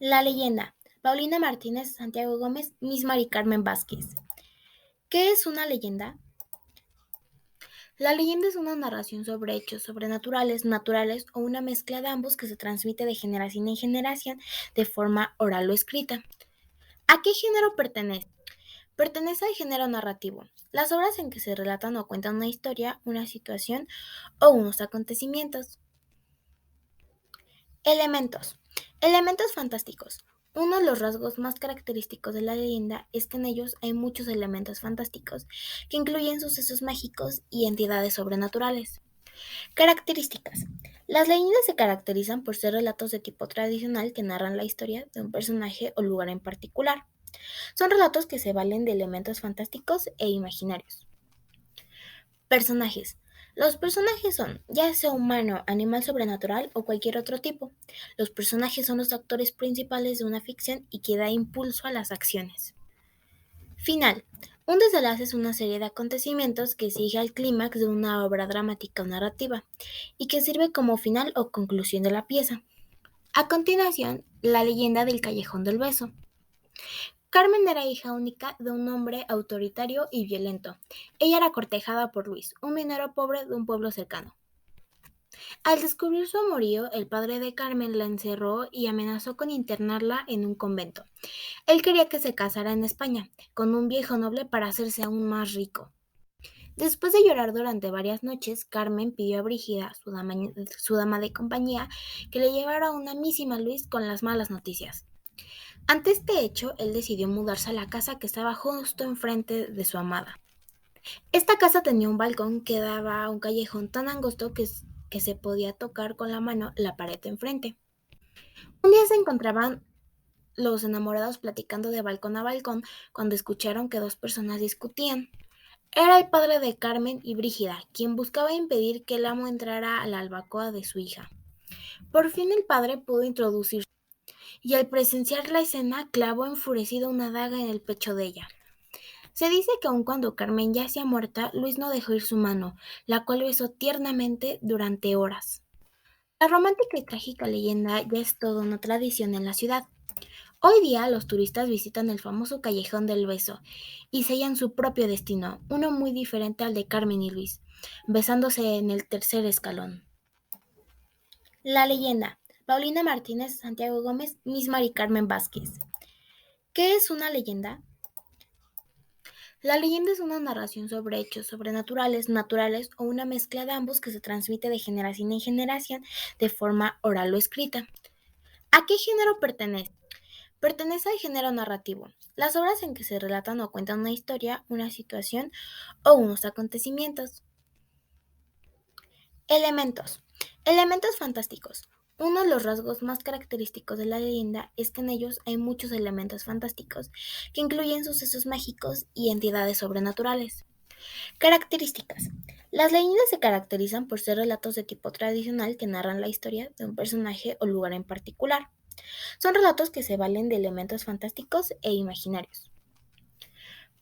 La leyenda. Paulina Martínez, Santiago Gómez, Miss Mari Carmen Vázquez. ¿Qué es una leyenda? La leyenda es una narración sobre hechos sobrenaturales, naturales o una mezcla de ambos que se transmite de generación en generación de forma oral o escrita. ¿A qué género pertenece? Pertenece al género narrativo. Las obras en que se relatan o cuentan una historia, una situación o unos acontecimientos. Elementos. Elementos fantásticos. Uno de los rasgos más característicos de la leyenda es que en ellos hay muchos elementos fantásticos que incluyen sucesos mágicos y entidades sobrenaturales. Características. Las leyendas se caracterizan por ser relatos de tipo tradicional que narran la historia de un personaje o lugar en particular. Son relatos que se valen de elementos fantásticos e imaginarios. Personajes. Los personajes son, ya sea humano, animal sobrenatural o cualquier otro tipo. Los personajes son los actores principales de una ficción y que da impulso a las acciones. Final. Un desenlace es una serie de acontecimientos que sigue al clímax de una obra dramática o narrativa y que sirve como final o conclusión de la pieza. A continuación, la leyenda del Callejón del Beso. Carmen era hija única de un hombre autoritario y violento. Ella era cortejada por Luis, un minero pobre de un pueblo cercano. Al descubrir su amorío, el padre de Carmen la encerró y amenazó con internarla en un convento. Él quería que se casara en España, con un viejo noble para hacerse aún más rico. Después de llorar durante varias noches, Carmen pidió a Brígida, su dama de compañía, que le llevara una mísima a Luis con las malas noticias. Ante este hecho, él decidió mudarse a la casa que estaba justo enfrente de su amada. Esta casa tenía un balcón que daba a un callejón tan angosto que se podía tocar con la mano la pared de enfrente. Un día se encontraban los enamorados platicando de balcón a balcón cuando escucharon que dos personas discutían. Era el padre de Carmen y Brígida, quien buscaba impedir que el amo entrara a la albacoa de su hija. Por fin el padre pudo introducirse y al presenciar la escena clavó enfurecido una daga en el pecho de ella. Se dice que aun cuando Carmen yacía muerta, Luis no dejó ir su mano, la cual besó tiernamente durante horas. La romántica y trágica leyenda ya es toda una tradición en la ciudad. Hoy día los turistas visitan el famoso Callejón del Beso y sellan su propio destino, uno muy diferente al de Carmen y Luis, besándose en el tercer escalón. La leyenda. Paulina Martínez, Santiago Gómez, Miss Mari Carmen Vázquez. ¿Qué es una leyenda? La leyenda es una narración sobre hechos sobrenaturales, naturales o una mezcla de ambos que se transmite de generación en generación de forma oral o escrita. ¿A qué género pertenece? Pertenece al género narrativo. Las obras en que se relatan o cuentan una historia, una situación o unos acontecimientos. Elementos. Elementos fantásticos. Uno de los rasgos más característicos de la leyenda es que en ellos hay muchos elementos fantásticos que incluyen sucesos mágicos y entidades sobrenaturales. Características. Las leyendas se caracterizan por ser relatos de tipo tradicional que narran la historia de un personaje o lugar en particular. Son relatos que se valen de elementos fantásticos e imaginarios.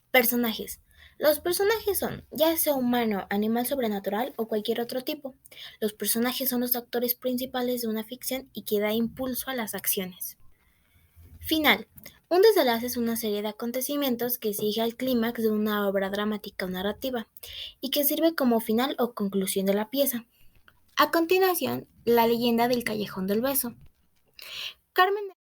Personajes. Los personajes son, ya sea humano, animal sobrenatural o cualquier otro tipo. Los personajes son los actores principales de una ficción y que da impulso a las acciones. Final. Un desenlace es una serie de acontecimientos que sigue al clímax de una obra dramática o narrativa y que sirve como final o conclusión de la pieza. A continuación, la leyenda del Callejón del Beso. Carmen